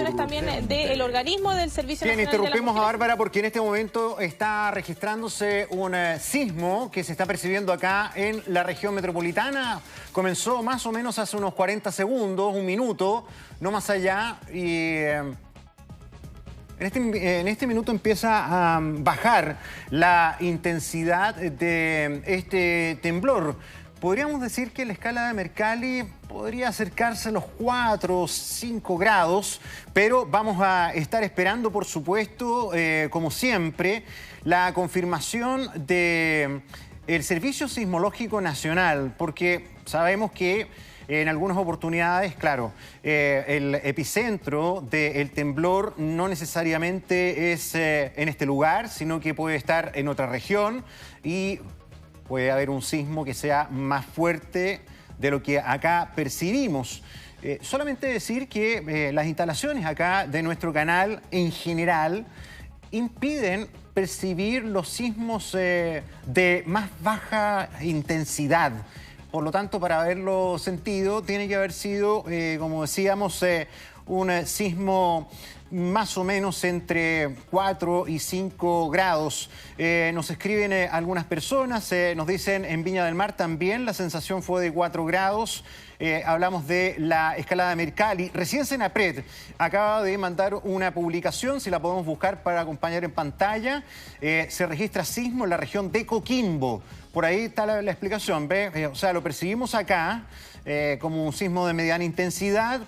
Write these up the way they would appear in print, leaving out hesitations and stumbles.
recomendaciones también del organismo del Servicio Nacional de la interrumpimos a Bárbara porque en este momento está registrándose un sismo que se está percibiendo acá en la región metropolitana. Comenzó más o menos hace unos 40 segundos, un minuto, no más allá, y en este minuto empieza a bajar la intensidad de este temblor. Podríamos decir que la escala de Mercalli podría acercarse a los 4 o 5 grados, pero vamos a estar esperando, por supuesto, como siempre, la confirmación del Servicio Sismológico Nacional, porque sabemos que en algunas oportunidades, claro, el epicentro del temblor no necesariamente es en este lugar, sino que puede estar en otra región y puede haber un sismo que sea más fuerte de lo que acá percibimos. Solamente decir que las instalaciones acá de nuestro canal en general impiden percibir los sismos de más baja intensidad. Por lo tanto, para haberlo sentido, tiene que haber sido, como decíamos, un sismo más o menos entre 4 y 5 grados. Nos escriben algunas personas, nos dicen en Viña del Mar también la sensación fue de 4 grados. Hablamos de la escalada de Mercalli. Recién Senapred acaba de mandar una publicación, si la podemos buscar para acompañar en pantalla. Se registra sismo en la región de Coquimbo. Por ahí está la explicación, ¿ve? O sea, lo percibimos acá como un sismo de mediana intensidad,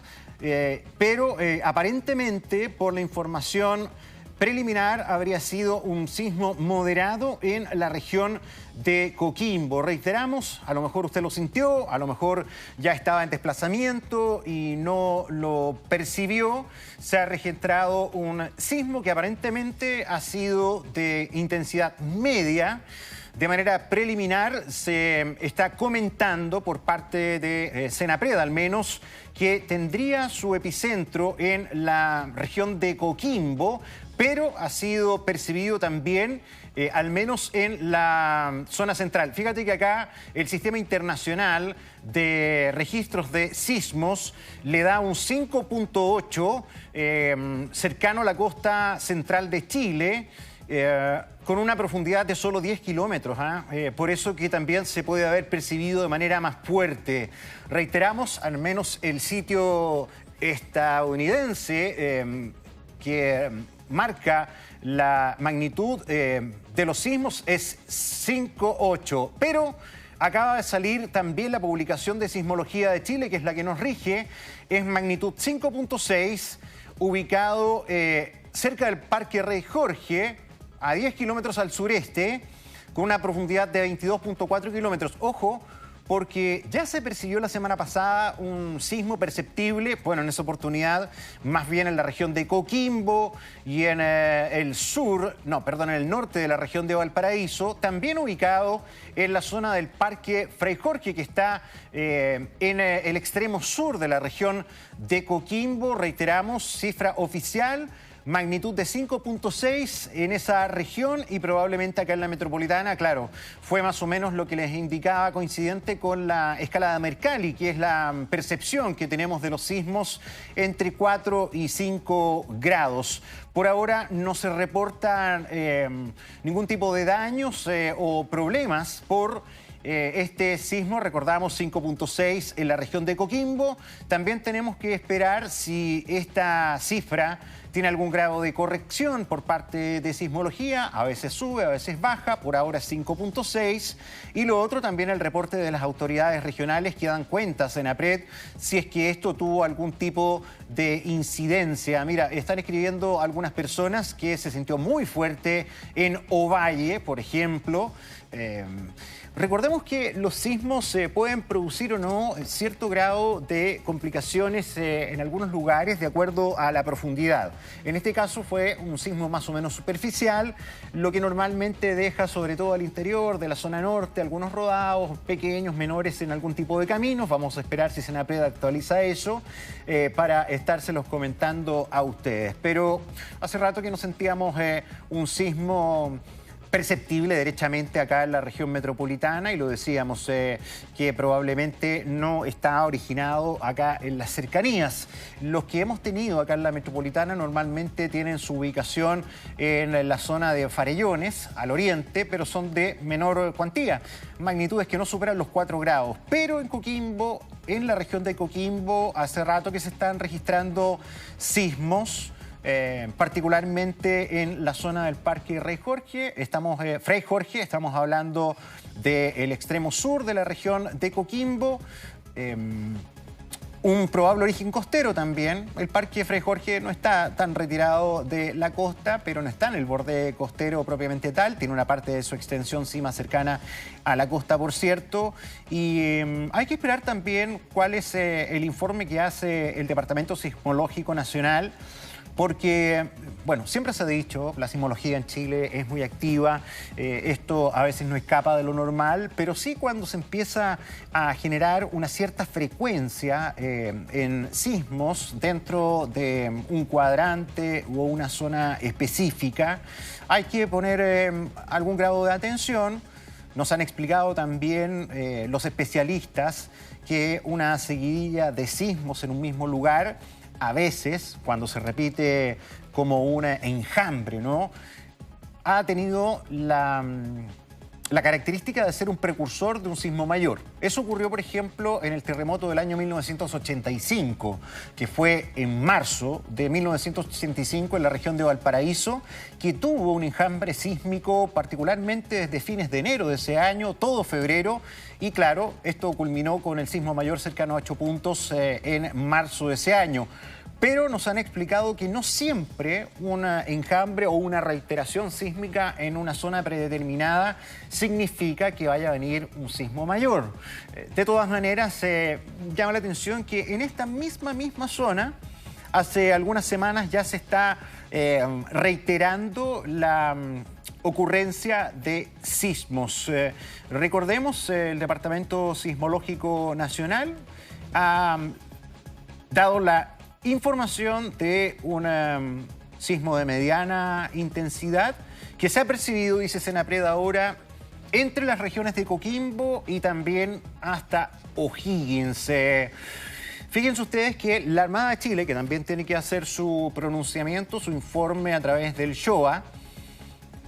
pero aparentemente, por la información preliminar, habría sido un sismo moderado en la región de Coquimbo. Reiteramos, a lo mejor usted lo sintió, a lo mejor ya estaba en desplazamiento y no lo percibió. Se ha registrado un sismo que aparentemente ha sido de intensidad media. De manera preliminar se está comentando por parte de Senapred al menos que tendría su epicentro en la región de Coquimbo, pero ha sido percibido también al menos en la zona central. Fíjate que acá el Sistema Internacional de Registros de Sismos le da un 5.8 cercano a la costa central de Chile, con una profundidad de solo 10 kilómetros. Por eso que también se puede haber percibido de manera más fuerte. Reiteramos, al menos el sitio estadounidense que marca la magnitud de los sismos es 5.8. Pero acaba de salir también la publicación de Sismología de Chile, que es la que nos rige, es magnitud 5.6, ubicado cerca del Parque Rey Jorge, a 10 kilómetros al sureste, con una profundidad de 22.4 kilómetros. Ojo, porque ya se percibió la semana pasada un sismo perceptible, bueno, en esa oportunidad, más bien en la región de Coquimbo y en el norte de la región de Valparaíso, también ubicado en la zona del Parque Frei Jorge, que está en el extremo sur de la región de Coquimbo. Reiteramos, cifra oficial, magnitud de 5.6 en esa región y probablemente acá en la metropolitana, claro, fue más o menos lo que les indicaba, coincidente con la escala de Mercalli, que es la percepción que tenemos de los sismos entre 4 y 5 grados. Por ahora no se reportan ningún tipo de daños o problemas por este sismo. Recordamos 5.6 en la región de Coquimbo. También tenemos que esperar si esta cifra tiene algún grado de corrección por parte de sismología. A veces sube, a veces baja. Por ahora es 5.6. Y lo otro también el reporte de las autoridades regionales que dan cuenta, Senapred, si es que esto tuvo algún tipo de incidencia. Mira, están escribiendo algunas personas que se sintió muy fuerte en Ovalle, por ejemplo. Recordemos que los sismos pueden producir o no cierto grado de complicaciones en algunos lugares de acuerdo a la profundidad. En este caso fue un sismo más o menos superficial, lo que normalmente deja sobre todo al interior de la zona norte algunos rodados pequeños, menores en algún tipo de caminos. Vamos a esperar si Senapred actualiza eso para estárselos comentando a ustedes. Pero hace rato que no sentíamos un sismo perceptible derechamente acá en la región metropolitana, y lo decíamos, que probablemente no está originado acá en las cercanías. Los que hemos tenido acá en la metropolitana normalmente tienen su ubicación en la zona de Farellones, al oriente, pero son de menor cuantía, magnitudes que no superan los 4 grados. Pero en Coquimbo, en la región de Coquimbo, hace rato que se están registrando sismos, particularmente en la zona del Parque Frei Jorge. Estamos hablando del extremo sur de la región de Coquimbo. Un probable origen costero también. El Parque Frei Jorge no está tan retirado de la costa, pero no está en el borde costero propiamente tal. Tiene una parte de su extensión sí más cercana a la costa, por cierto. Y hay que esperar también cuál es el informe que hace el Departamento Sismológico Nacional, porque, bueno, siempre se ha dicho, la sismología en Chile es muy activa, esto a veces no escapa de lo normal, pero sí cuando se empieza a generar una cierta frecuencia en sismos dentro de un cuadrante o una zona específica, hay que poner algún grado de atención. Nos han explicado también los especialistas que una seguidilla de sismos en un mismo lugar, a veces, cuando se repite como un enjambre, ¿no?, ha tenido la característica de ser un precursor de un sismo mayor. Eso ocurrió, por ejemplo, en el terremoto del año 1985, que fue en marzo de 1985 en la región de Valparaíso, que tuvo un enjambre sísmico particularmente desde fines de enero de ese año, todo febrero, y claro, esto culminó con el sismo mayor cercano a 8 puntos en marzo de ese año. Pero nos han explicado que no siempre un enjambre o una reiteración sísmica en una zona predeterminada significa que vaya a venir un sismo mayor. De todas maneras, llama la atención que en esta misma zona, hace algunas semanas ya se está reiterando la ocurrencia de sismos. Recordemos, el Departamento Sismológico Nacional ha dado la información de un sismo de mediana intensidad que se ha percibido, dice Senapred ahora, entre las regiones de Coquimbo y también hasta O'Higgins. Fíjense ustedes que la Armada de Chile, que también tiene que hacer su pronunciamiento, su informe a través del SHOA,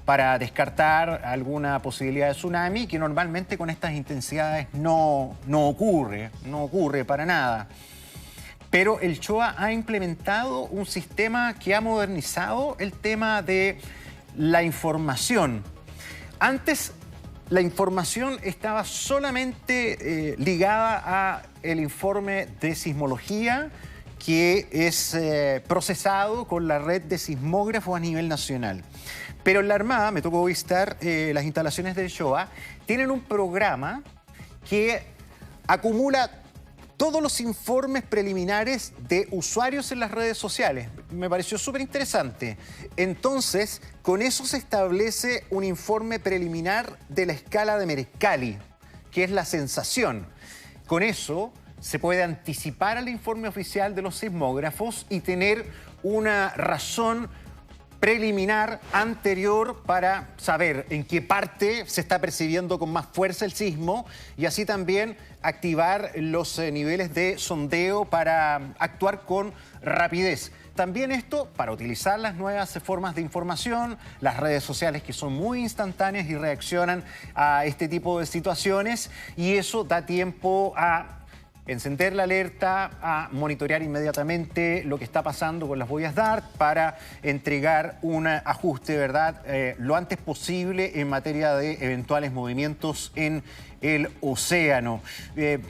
para descartar alguna posibilidad de tsunami, que normalmente con estas intensidades no ocurre para nada. Pero el SHOA ha implementado un sistema que ha modernizado el tema de la información. Antes, la información estaba solamente ligada al informe de sismología, que es procesado con la red de sismógrafos a nivel nacional. Pero en la Armada, me tocó visitar las instalaciones del SHOA, tienen un programa que acumula todos los informes preliminares de usuarios en las redes sociales. Me pareció súper interesante. Entonces, con eso se establece un informe preliminar de la escala de Mercalli, que es la sensación. Con eso se puede anticipar al informe oficial de los sismógrafos y tener una razón preliminar anterior para saber en qué parte se está percibiendo con más fuerza el sismo y así también activar los niveles de sondeo para actuar con rapidez. También esto para utilizar las nuevas formas de información, las redes sociales que son muy instantáneas y reaccionan a este tipo de situaciones, y eso da tiempo a encender la alerta, a monitorear inmediatamente lo que está pasando con las boyas DART para entregar un ajuste, ¿verdad?, lo antes posible en materia de eventuales movimientos en el océano.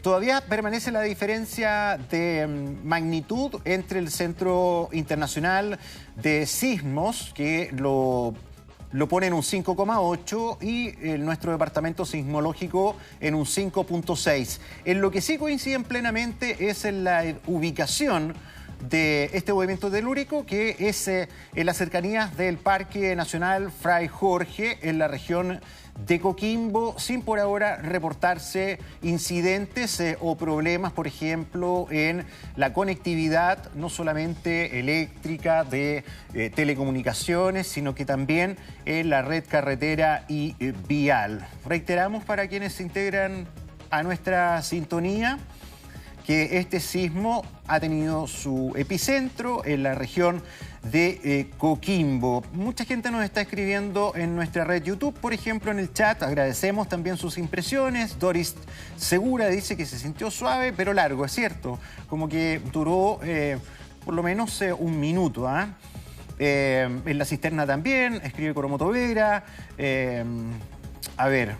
Todavía permanece la diferencia de magnitud entre el Centro Internacional de Sismos, que lo pone en un 5,8 y nuestro departamento sismológico en un 5,6. En lo que sí coinciden plenamente es en la ubicación de este movimiento telúrico, que es en las cercanías del Parque Nacional Fray Jorge, en la región de Coquimbo, sin por ahora reportarse incidentes o problemas, por ejemplo, en la conectividad, no solamente eléctrica, de telecomunicaciones, sino que también en la red carretera y vial. Reiteramos para quienes se integran a nuestra sintonía que este sismo ha tenido su epicentro en la región de Coquimbo. Mucha gente nos está escribiendo en nuestra red YouTube, por ejemplo, en el chat. Agradecemos también sus impresiones. Doris Segura dice que se sintió suave, pero largo, es cierto. Como que duró por lo menos un minuto. En la cisterna también, escribe Coromoto Vera. A ver,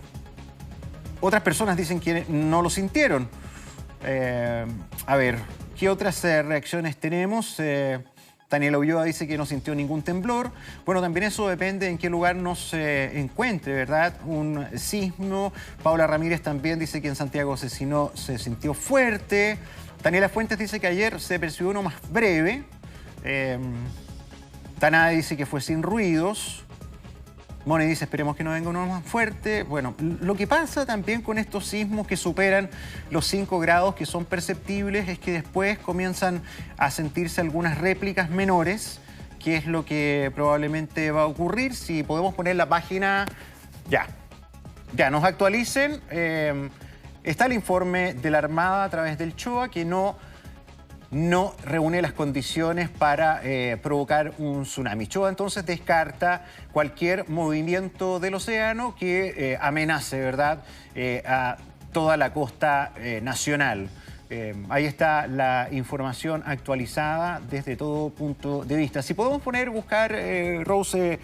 otras personas dicen que no lo sintieron. A ver, ¿qué otras reacciones tenemos? Daniela Ulloa dice que no sintió ningún temblor. Bueno, también eso depende en qué lugar nos encuentre, ¿verdad? Un sismo. Paula Ramírez también dice que en Santiago se sintió fuerte. Daniela Fuentes dice que ayer se percibió uno más breve. Tanada dice que fue sin ruidos. Moni dice, esperemos que no venga uno más fuerte. Bueno, lo que pasa también con estos sismos que superan los 5 grados, que son perceptibles, es que después comienzan a sentirse algunas réplicas menores, que es lo que probablemente va a ocurrir. Si podemos poner la página, ya nos actualicen. Está el informe de la Armada a través del CHOA, que no reúne las condiciones para provocar un tsunami. CHOA entonces descarta cualquier movimiento del océano que amenace, ¿verdad?, a toda la costa nacional. Ahí está la información actualizada desde todo punto de vista. Si podemos buscar, Rose,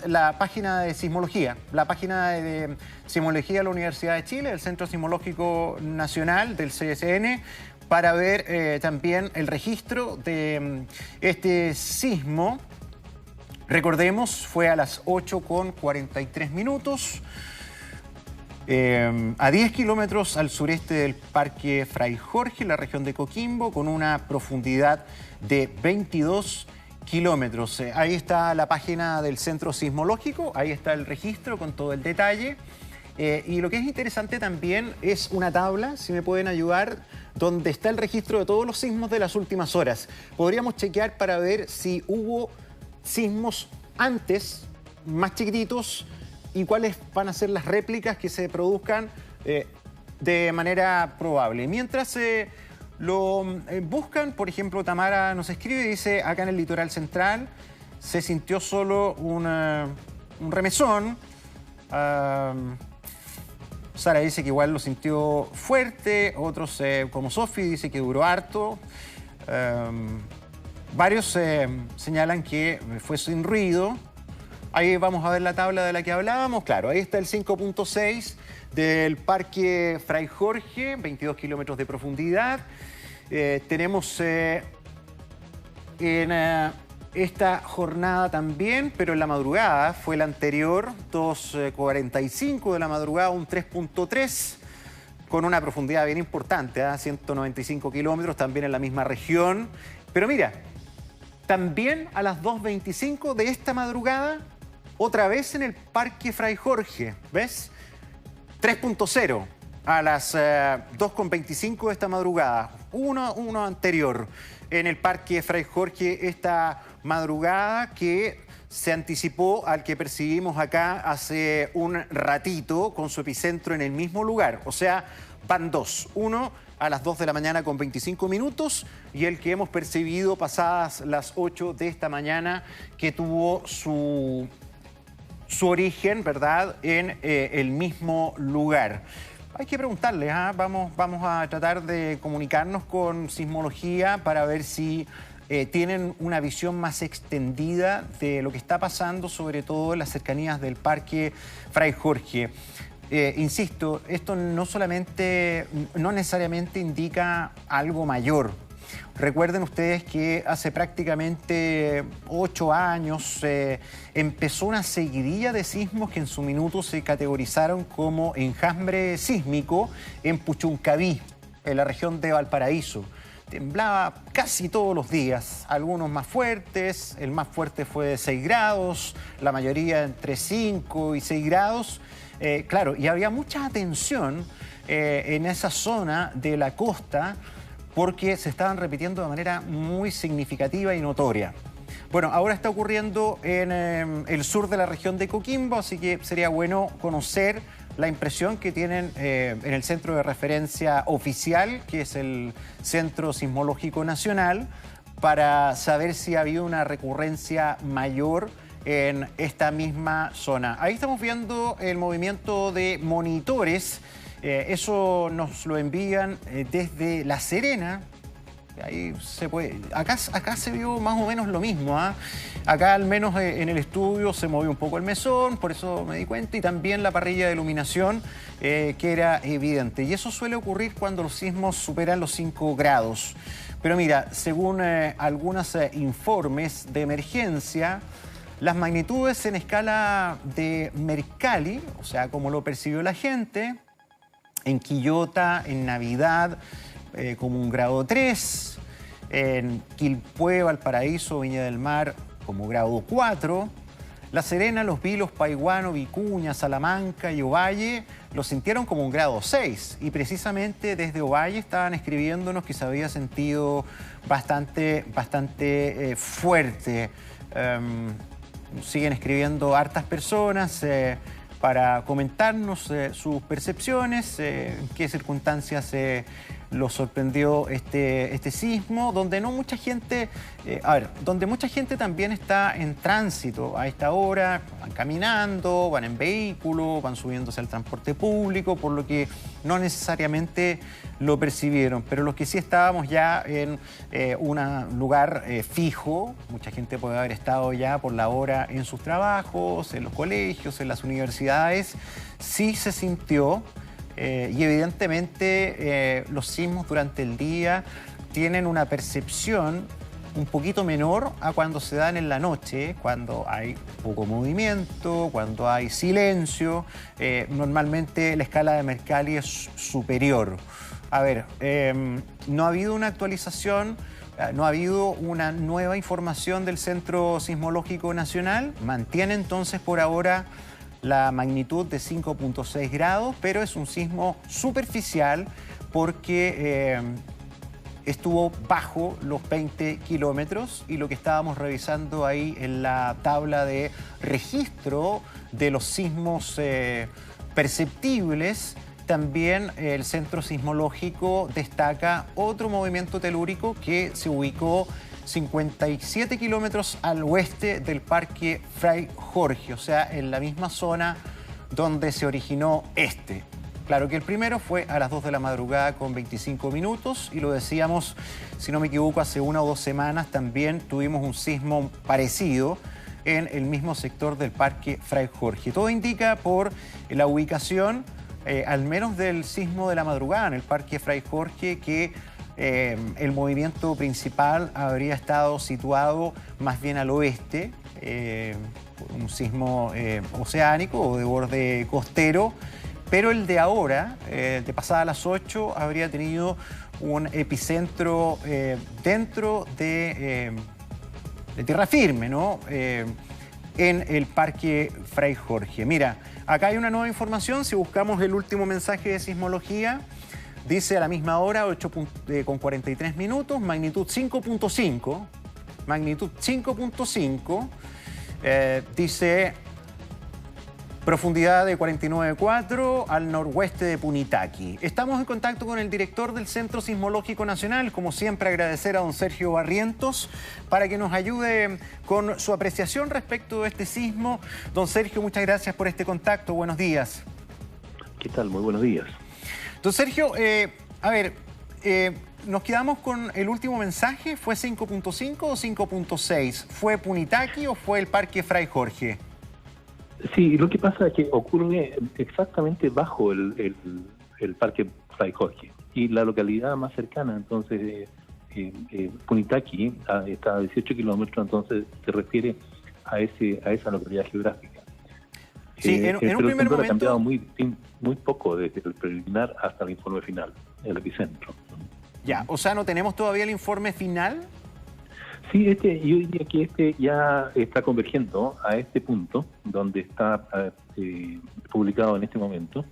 la página de sismología, la página de sismología de la Universidad de Chile, el Centro Sismológico Nacional del CSN, para ver también el registro de este sismo. Recordemos, fue a las 8:43, a 10 kilómetros al sureste del Parque Fray Jorge, en la región de Coquimbo, con una profundidad de 22 kilómetros. Ahí está la página del Centro Sismológico, ahí está el registro con todo el detalle. Y lo que es interesante también es una tabla, si me pueden ayudar, donde está el registro de todos los sismos de las últimas horas. Podríamos chequear para ver si hubo sismos antes, más chiquititos, y cuáles van a ser las réplicas que se produzcan de manera probable. Mientras lo buscan, por ejemplo, Tamara nos escribe y dice, acá en el litoral central se sintió solo un remesón. Sara dice que igual lo sintió fuerte, otros como Sofi dice que duró harto. Varios señalan que fue sin ruido. Ahí vamos a ver la tabla de la que hablábamos. Claro, ahí está el 5.6 del Parque Fray Jorge, 22 kilómetros de profundidad. Tenemos en esta jornada también, pero en la madrugada, fue la anterior, 2:45 de la madrugada, un 3.3, con una profundidad bien importante, 195 kilómetros, también en la misma región. Pero mira, también a las 2:25 de esta madrugada, otra vez en el Parque Fray Jorge, ¿ves? 3.0 a las 2:25 de esta madrugada, uno anterior en el Parque Fray Jorge esta madrugada, que se anticipó al que percibimos acá hace un ratito, con su epicentro en el mismo lugar. O sea, van dos. Uno a las 2 de la mañana con 25 minutos y el que hemos percibido pasadas las 8 de esta mañana, que tuvo su origen, ¿verdad?, en el mismo lugar. Hay que preguntarles, vamos a tratar de comunicarnos con Sismología para ver si tienen una visión más extendida de lo que está pasando, sobre todo en las cercanías del Parque Fray Jorge. Insisto, esto no necesariamente indica algo mayor. Recuerden ustedes que hace prácticamente 8 años empezó una seguidilla de sismos que en su minuto se categorizaron como enjambre sísmico en Puchuncaví, en la región de Valparaíso. temblaba casi todos los días, algunos más fuertes, el más fuerte fue de 6 grados, la mayoría entre 5 y 6 grados. Claro, y había mucha atención en esa zona de la costa porque se estaban repitiendo de manera muy significativa y notoria. Bueno, ahora está ocurriendo en el sur de la región de Coquimbo, así que sería bueno conocer la impresión que tienen en el centro de referencia oficial, que es el Centro Sismológico Nacional, para saber si ha habido una recurrencia mayor en esta misma zona. Ahí estamos viendo el movimiento de monitores. Eso nos lo envían desde La Serena. Ahí se puede. Acá se vio más o menos lo mismo, ¿ah? Acá al menos en el estudio se movió un poco el mesón, por eso me di cuenta, y también la parrilla de iluminación, que era evidente. Y eso suele ocurrir cuando los sismos superan los 5 grados. Pero mira, según algunos informes de emergencia, las magnitudes en escala de Mercalli, o sea, como lo percibió la gente, en Quillota, en Navidad, como un grado 3, en Quilpué, Valparaíso, Viña del Mar, como grado 4, La Serena, Los Vilos, Paiguano, Vicuña, Salamanca y Ovalle lo sintieron como un grado 6, y precisamente desde Ovalle estaban escribiéndonos que se había sentido bastante fuerte. Siguen escribiendo hartas personas para comentarnos sus percepciones, en qué circunstancias los sorprendió este sismo, donde no mucha gente, donde mucha gente también está en tránsito a esta hora, van caminando, van en vehículo, van subiéndose al transporte público, por lo que no necesariamente lo percibieron, pero los que sí estábamos ya en un lugar fijo, mucha gente puede haber estado ya por la hora en sus trabajos, en los colegios, en las universidades, sí se sintió. Y evidentemente los sismos durante el día tienen una percepción un poquito menor a cuando se dan en la noche, cuando hay poco movimiento, cuando hay silencio. Normalmente la escala de Mercalli es superior. A ver, no ha habido una actualización, no ha habido una nueva información del Centro Sismológico Nacional. Mantiene entonces por ahora la magnitud de 5.6 grados, pero es un sismo superficial porque estuvo bajo los 20 kilómetros, y lo que estábamos revisando ahí en la tabla de registro de los sismos perceptibles, también el Centro Sismológico destaca otro movimiento telúrico que se ubicó 57 kilómetros al oeste del Parque Fray Jorge, o sea, en la misma zona donde se originó este. Claro que el primero fue a las 2 de la madrugada con 25 minutos, y lo decíamos, si no me equivoco, hace 1 o 2 semanas también tuvimos un sismo parecido en el mismo sector del Parque Fray Jorge. Todo indica por la ubicación, al menos del sismo de la madrugada en el Parque Fray Jorge, que el movimiento principal habría estado situado más bien al oeste, un sismo oceánico o de borde costero, pero el de ahora, de pasada las 8, habría tenido un epicentro dentro de tierra firme, ¿no? En el Parque Fray Jorge. Mira, acá hay una nueva información, si buscamos el último mensaje de sismología. Dice a la misma hora, 8:43 minutos, magnitud 5.5. Magnitud 5.5. Dice profundidad de 49,4 al noroeste de Punitaqui. Estamos en contacto con el director del Centro Sismológico Nacional. Como siempre, agradecer a don Sergio Barrientos para que nos ayude con su apreciación respecto de este sismo. Don Sergio, muchas gracias por este contacto. Buenos días. ¿Qué tal? Muy buenos días. Don Sergio, nos quedamos con el último mensaje. ¿Fue 5.5 o 5.6? ¿Fue Punitaqui o fue el Parque Fray Jorge? Sí, lo que pasa es que ocurre exactamente bajo el Parque Fray Jorge, y la localidad más cercana, entonces, Punitaqui, está a 18 kilómetros, entonces se refiere a esa localidad geográfica. Sí, en un primer momento ha cambiado muy poco desde el preliminar hasta el informe final, el epicentro. Ya, o sea, ¿no tenemos todavía el informe final? Sí, yo diría que ya está convergiendo a este punto, donde está publicado en este momento,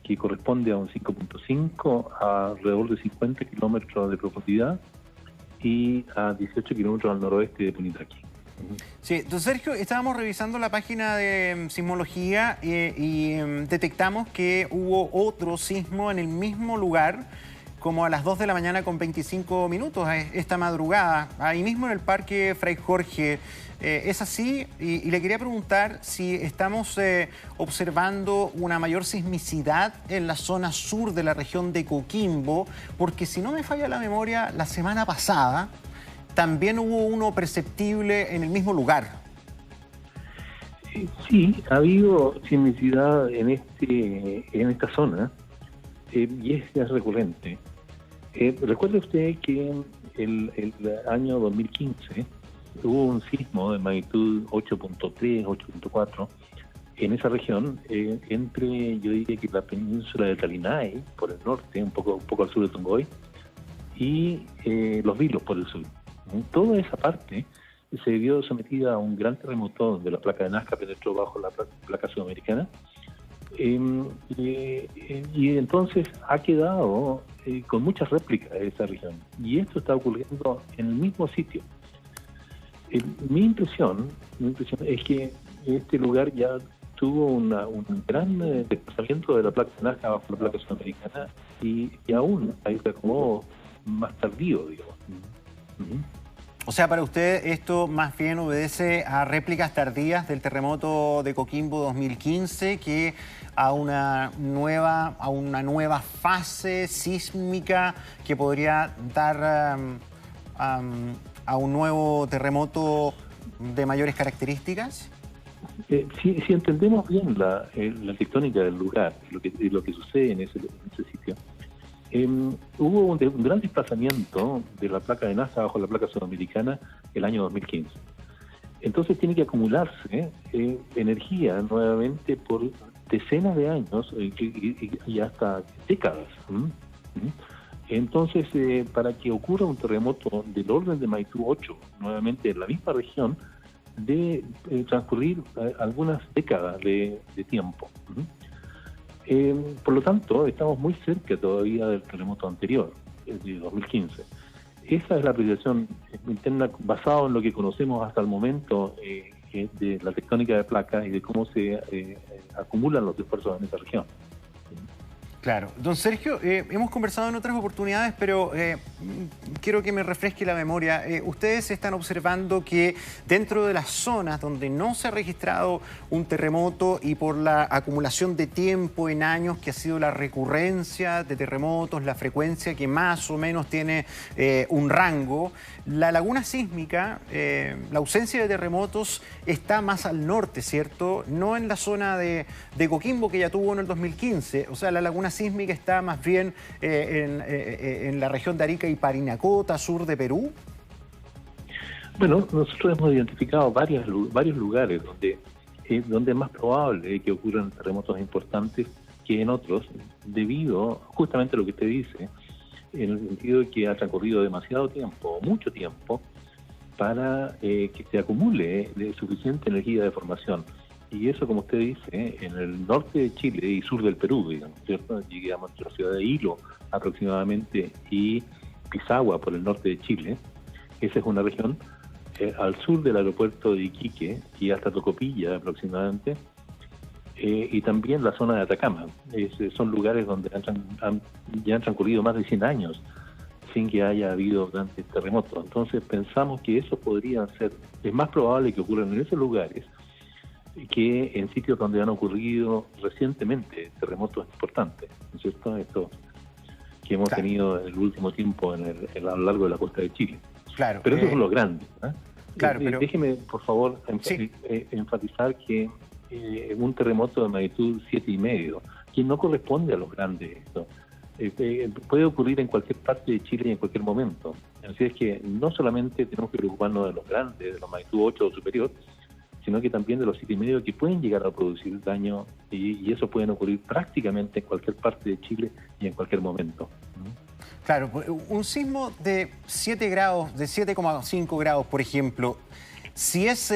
que corresponde a un 5.5 a alrededor de 50 kilómetros de profundidad y a 18 kilómetros al noroeste de Punitaqui. Sí, don Sergio, estábamos revisando la página de sismología y detectamos que hubo otro sismo en el mismo lugar, como a las 2 de la mañana con 25 minutos esta madrugada, ahí mismo en el Parque Fray Jorge. ¿Es así? Y le quería preguntar si estamos observando una mayor sismicidad en la zona sur de la región de Coquimbo, porque si no me falla la memoria, la semana pasada también hubo uno perceptible en el mismo lugar. Sí, ha habido sismicidad en esta zona y es recurrente. Recuerde usted que el año 2015 hubo un sismo de magnitud 8.3, 8.4 en esa región, entre, yo diría que la península de Talinay, por el norte, un poco al sur de Tongoy, y Los Vilos, por el sur. Toda esa parte se vio sometida a un gran terremoto donde la placa de Nazca penetró bajo la placa sudamericana. Y entonces ha quedado con muchas réplicas de esa región. Y esto está ocurriendo en el mismo sitio. Mi impresión es que este lugar ya tuvo un gran desplazamiento de la placa de Nazca bajo la placa sudamericana y aún hay un acomodo más tardío, digamos. O sea, para usted esto más bien obedece a réplicas tardías del terremoto de Coquimbo 2015 que a una nueva fase sísmica que podría dar a un nuevo terremoto de mayores características. Si entendemos bien la tectónica del lugar y lo que sucede en ese sitio, hubo un gran desplazamiento de la placa de Nazca bajo la placa sudamericana el año 2015. Entonces tiene que acumularse energía nuevamente por decenas de años y hasta décadas. Entonces, para que ocurra un terremoto del orden de magnitud 8, nuevamente en la misma región, de transcurrir algunas décadas de tiempo. Por lo tanto, estamos muy cerca todavía del terremoto anterior, el de 2015. Esa es la apreciación interna basada en lo que conocemos hasta el momento de la tectónica de placas y de cómo se acumulan los esfuerzos en esa región. Claro. Don Sergio, hemos conversado en otras oportunidades, pero quiero que me refresque la memoria. Ustedes están observando que dentro de las zonas donde no se ha registrado un terremoto y por la acumulación de tiempo en años que ha sido la recurrencia de terremotos, la frecuencia que más o menos tiene un rango, la laguna sísmica, la ausencia de terremotos está más al norte, ¿cierto? No en la zona de Coquimbo que ya tuvo en el 2015. O sea, la laguna sísmica está más bien en la región de Arica y Parinacota, sur de Perú. Bueno, nosotros hemos identificado varios lugares donde es más probable que ocurran terremotos importantes que en otros, debido justamente a lo que usted dice, en el sentido de que ha transcurrido demasiado tiempo, mucho tiempo, para que se acumule suficiente energía de formación. Y eso, como usted dice, en el norte de Chile y sur del Perú, digamos, ¿cierto? Llegamos a la ciudad de Hilo aproximadamente y Pisagua por el norte de Chile. Esa es una región. Al sur del aeropuerto de Iquique y hasta Tocopilla aproximadamente. Y también la zona de Atacama. Son lugares donde ya han transcurrido más de 100 años sin que haya habido grandes terremotos. Entonces pensamos que eso podría ser, es más probable que ocurran en esos lugares que en sitios donde han ocurrido recientemente terremotos importantes, ¿no es cierto? Esto que hemos tenido en el último tiempo a lo largo de la costa de Chile. Claro. Pero esos son los grandes. Claro, pero... Déjeme, por favor, enfatizar que un terremoto de magnitud 7,5, que no corresponde a los grandes, esto, puede ocurrir en cualquier parte de Chile y en cualquier momento. Así es que no solamente tenemos que preocuparnos de los grandes, de los magnitud 8 o superior, sino que también de los 7,5 que pueden llegar a producir daño y eso pueden ocurrir prácticamente en cualquier parte de Chile y en cualquier momento. Claro, un sismo de 7 grados, de 7,5 grados, por ejemplo, si es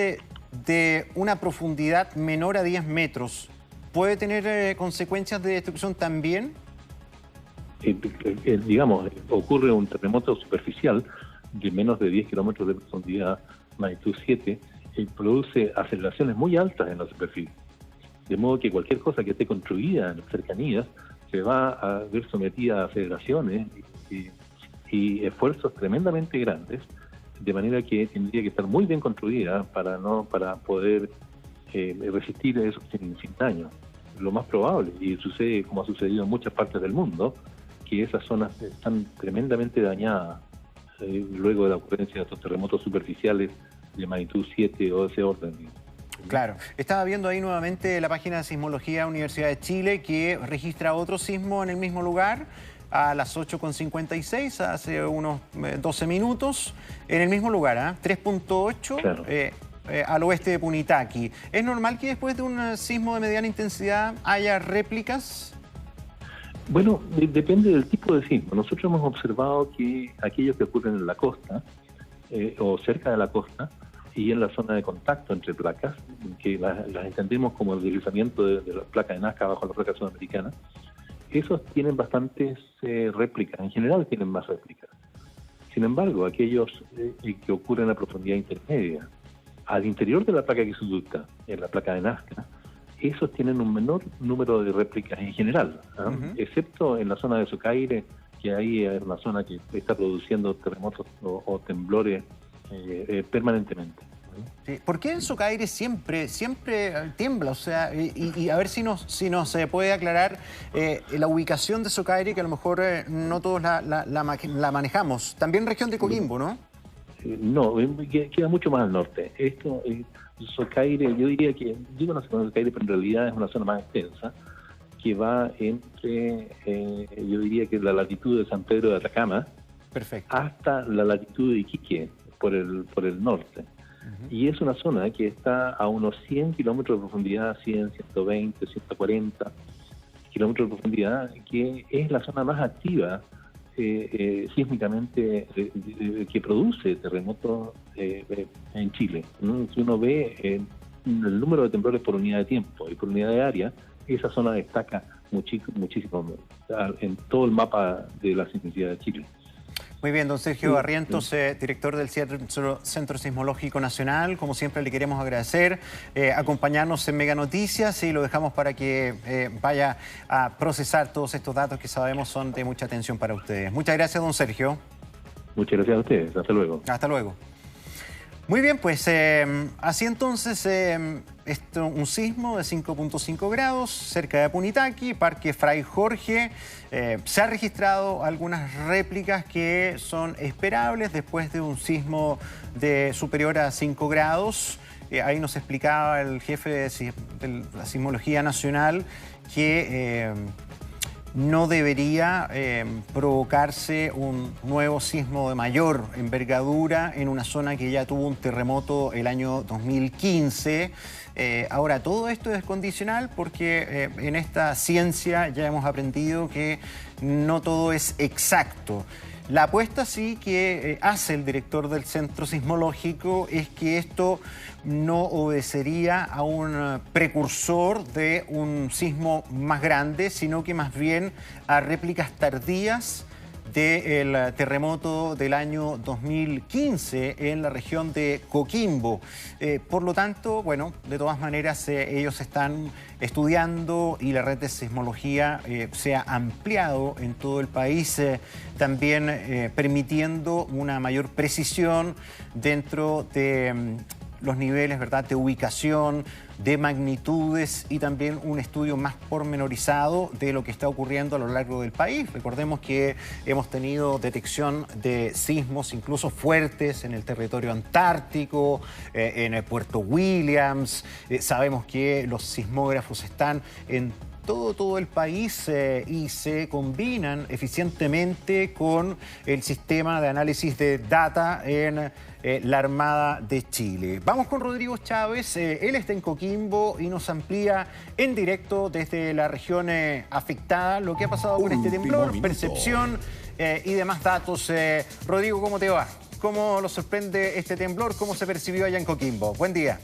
de una profundidad menor a 10 metros, ¿puede tener consecuencias de destrucción también? Digamos, ocurre un terremoto superficial de menos de 10 kilómetros de profundidad, magnitud 7, y produce aceleraciones muy altas en la superficie. De modo que cualquier cosa que esté construida en las cercanías se va a ver sometida a aceleraciones y esfuerzos tremendamente grandes, de manera que tendría que estar muy bien construida para poder resistir eso sin daño. Lo más probable, y sucede como ha sucedido en muchas partes del mundo, que esas zonas están tremendamente dañadas luego de la ocurrencia de estos terremotos superficiales de magnitud 7 o de ese orden. Claro. Estaba viendo ahí nuevamente la página de Sismología Universidad de Chile, que registra otro sismo en el mismo lugar a las 8:56, hace unos 12 minutos, en el mismo lugar, 3.8, claro. Al oeste de Punitaqui. ¿Es normal que después de un sismo de mediana intensidad haya réplicas? Bueno, depende del tipo de sismo. Nosotros hemos observado que aquellos que ocurren en la costa o cerca de la costa y en la zona de contacto entre placas, que las entendemos como el deslizamiento de la placa de Nazca bajo la placa sudamericana, esos tienen bastantes réplicas, en general tienen más réplicas. Sin embargo, aquellos que ocurren a profundidad intermedia, al interior de la placa que subducta, en la placa de Nazca, esos tienen un menor número de réplicas en general, excepto en la zona de Socaire, que ahí es una zona que está produciendo terremotos o temblores permanentemente. Sí. ¿Por qué en Socaire siempre tiembla? O sea, y a ver si nos puede aclarar la ubicación de Socaire, que a lo mejor no todos la manejamos. También región de Coquimbo, ¿no? No, queda mucho más al norte. Esto, Socaire, yo diría que, digo una zona de Socaire, pero en realidad es una zona más extensa, que va entre, yo diría que la latitud de San Pedro de Atacama, perfecto, hasta la latitud de Iquique, por el norte. Y es una zona que está a unos 100 kilómetros de profundidad, 100, 120, 140 kilómetros de profundidad, que es la zona más activa sísmicamente que produce terremotos en Chile. Si uno ve el número de temblores por unidad de tiempo y por unidad de área, esa zona destaca muchísimo en todo el mapa de la sismicidad de Chile. Muy bien, don Sergio Barrientos, director del Centro Sismológico Nacional. Como siempre, le queremos agradecer acompañarnos en Mega Noticias y lo dejamos para que vaya a procesar todos estos datos que sabemos son de mucha atención para ustedes. Muchas gracias, don Sergio. Muchas gracias a ustedes. Hasta luego. Hasta luego. Muy bien, pues así entonces un sismo de 5.5 grados cerca de Punitaqui, Parque Fray Jorge. Se ha registrado algunas réplicas que son esperables después de un sismo de superior a 5 grados. Ahí nos explicaba el jefe de la Sismología Nacional que no debería provocarse un nuevo sismo de mayor envergadura en una zona que ya tuvo un terremoto el año 2015. Ahora, todo esto es condicional porque en esta ciencia ya hemos aprendido que no todo es exacto. La apuesta sí que hace el director del Centro Sismológico es que esto no obedecería a un precursor de un sismo más grande, sino que más bien a réplicas tardías del terremoto del año 2015 en la región de Coquimbo. Por lo tanto, bueno, de todas maneras ellos están estudiando y la red de sismología se ha ampliado en todo el país, también permitiendo una mayor precisión dentro de los niveles, ¿verdad?, de ubicación, de magnitudes y también un estudio más pormenorizado de lo que está ocurriendo a lo largo del país. Recordemos que hemos tenido detección de sismos incluso fuertes en el territorio antártico, en el Puerto Williams. Sabemos que los sismógrafos están en todo el país y se combinan eficientemente con el sistema de análisis de data en la Armada de Chile. Vamos con Rodrigo Chávez, él está en Coquimbo y nos amplía en directo desde la región afectada lo que ha pasado con este temblor, percepción y demás datos. Rodrigo, ¿cómo te va? ¿Cómo lo sorprende este temblor? ¿Cómo se percibió allá en Coquimbo? Buen día.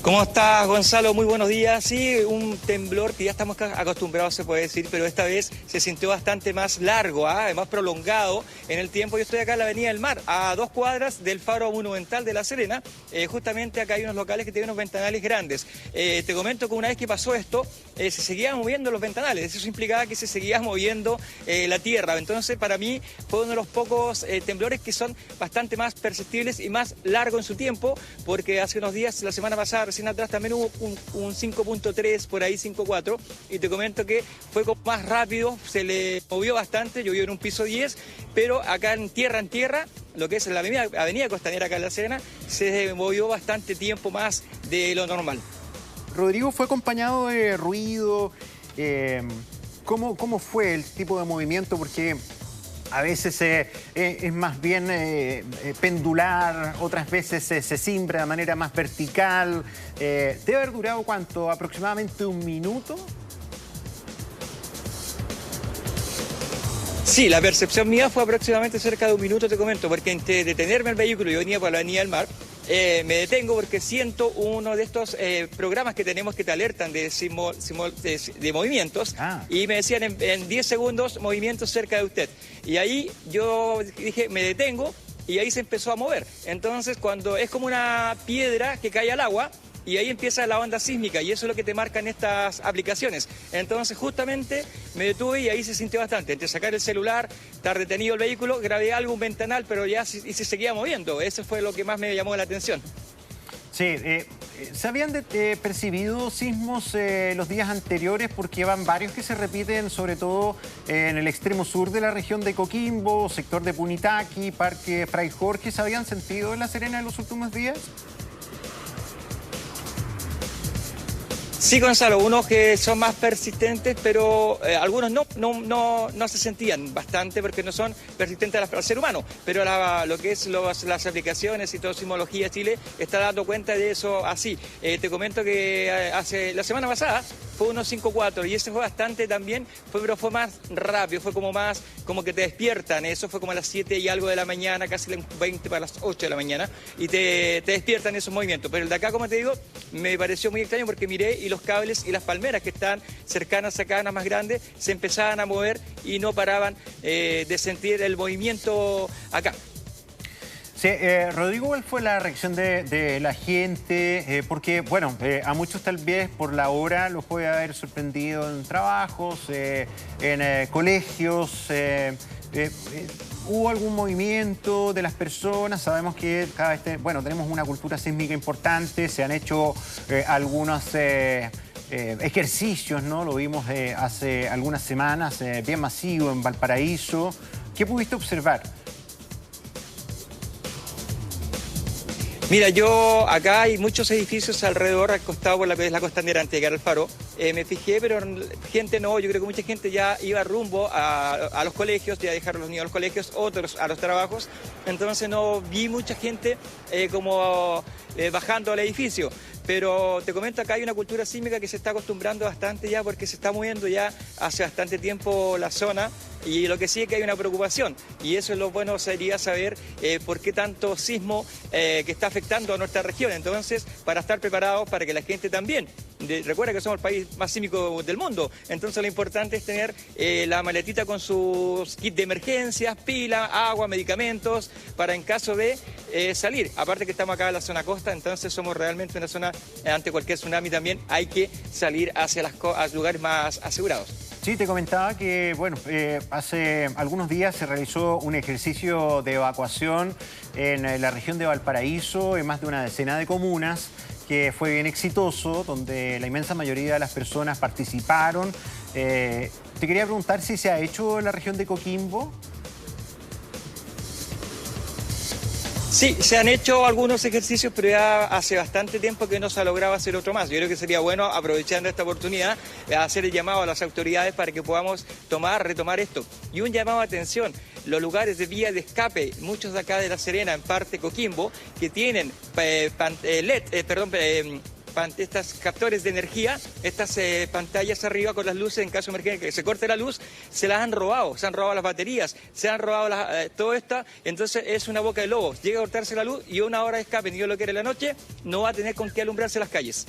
¿Cómo estás, Gonzalo? Muy buenos días. Sí, un temblor que ya estamos acostumbrados, se puede decir, pero esta vez se sintió bastante más largo, más prolongado en el tiempo. Yo estoy acá en la Avenida del Mar, a 2 cuadras del Faro Monumental de La Serena. Justamente acá hay unos locales que tienen unos ventanales grandes. Te comento que una vez que pasó esto, se seguían moviendo los ventanales. Eso implicaba que se seguía moviendo la tierra. Entonces, para mí, fue uno de los pocos temblores que son bastante más perceptibles y más largo en su tiempo, porque hace unos días, la semana pasada, recién atrás, también hubo un 5.3, por ahí 5.4, y te comento que fue más rápido, se le movió bastante. Yo vivo en un piso 10, pero acá en tierra, lo que es la avenida costanera acá en La Serena, se movió bastante tiempo más de lo normal. Rodrigo, ¿fue acompañado de ruido? ¿Cómo fue el tipo de movimiento? Porque a veces es más bien pendular, otras veces se cimbra de manera más vertical. ¿Debe haber durado cuánto? ¿Aproximadamente 1 minuto? Sí, la percepción mía fue aproximadamente cerca de 1 minuto, te comento, porque antes de detenerme el vehículo, yo venía por la Avenida del Mar, me detengo porque siento uno de estos programas que tenemos que te alertan de movimientos, y me decían en 10 segundos movimientos cerca de usted. Y ahí yo dije, me detengo, y ahí se empezó a mover. Entonces, cuando es como una piedra que cae al agua, y ahí empieza la onda sísmica, y eso es lo que te marcan estas aplicaciones. Entonces, justamente me detuve y ahí se sintió bastante. Entre sacar el celular, estar detenido el vehículo, grabé algo, un ventanal, pero ya se seguía moviendo. Eso fue lo que más me llamó la atención. Sí, ¿se habían percibido sismos los días anteriores? Porque van varios que se repiten, sobre todo en el extremo sur de la región de Coquimbo, sector de Punitaqui, Parque Fray Jorge. ¿Se habían sentido en La Serena en los últimos días? Sí, Gonzalo, unos que son más persistentes, pero algunos no se sentían bastante porque no son persistentes al ser humano. Pero lo que es las aplicaciones y toda sismología Chile está dando cuenta de eso así. Te comento que la semana pasada fue unos 5.4 y ese fue bastante también, pero fue más rápido, fue como que te despiertan. Eso fue como a las 7 y algo de la mañana, casi 20 para las 8 de la mañana, y te despiertan esos movimientos. Pero el de acá, como te digo, me pareció muy extraño porque miré y los cables y las palmeras que están cercanas acá, las más grandes, se empezaban a mover y no paraban de sentir el movimiento acá. Sí, Rodrigo, ¿cuál fue la reacción de la gente? Porque, bueno, a muchos tal vez por la hora los puede haber sorprendido en trabajos, en colegios. ¿Hubo algún movimiento de las personas? Sabemos que cada vez tenemos una cultura sísmica importante, se han hecho algunos ejercicios, ¿no? Lo vimos hace algunas semanas, bien masivo en Valparaíso. ¿Qué pudiste observar? Mira, acá hay muchos edificios alrededor, acostados por la costanera antes de llegar al Faro. Me fijé, pero gente no, yo creo que mucha gente ya iba rumbo a los colegios, ya dejaron los niños a los colegios, otros a los trabajos. Entonces no vi mucha gente bajando al edificio. Pero te comento, acá hay una cultura sísmica que se está acostumbrando bastante ya, porque se está moviendo ya hace bastante tiempo la zona, y lo que sí es que hay una preocupación, y eso es lo bueno, sería saber por qué tanto sismo que está afectando a nuestra región. Entonces, para estar preparados, para que la gente también, recuerda que somos el país más sísmico del mundo, entonces lo importante es tener la maletita con sus kits de emergencias, pilas, agua, medicamentos, para en caso de salir. Aparte que estamos acá en la zona costa, entonces somos realmente una zona, ante cualquier tsunami también hay que salir hacia los lugares más asegurados. Sí, te comentaba que, bueno, hace algunos días se realizó un ejercicio de evacuación en la región de Valparaíso, en más de una decena de comunas, que fue bien exitoso, donde la inmensa mayoría de las personas participaron. Te quería preguntar si se ha hecho en la región de Coquimbo. Sí, se han hecho algunos ejercicios, pero ya hace bastante tiempo que no se ha logrado hacer otro más. Yo creo que sería bueno, aprovechando esta oportunidad, hacer el llamado a las autoridades para que podamos retomar esto. Y un llamado a atención, los lugares de vía de escape, muchos de acá de La Serena, en parte Coquimbo, que tienen estas captores de energía, estas pantallas arriba con las luces en caso de emergencia que se corte la luz, se las han robado, se han robado las baterías, se han robado todo esto, entonces es una boca de lobo. Llega a cortarse la luz y una hora de escape, ni Dios lo quiere en la noche, no va a tener con qué alumbrarse las calles.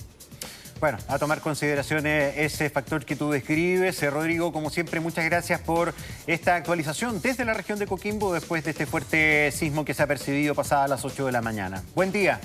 Bueno, a tomar consideración ese factor que tú describes. Rodrigo, como siempre, muchas gracias por esta actualización desde la región de Coquimbo después de este fuerte sismo que se ha percibido pasada las 8 de la mañana. Buen día.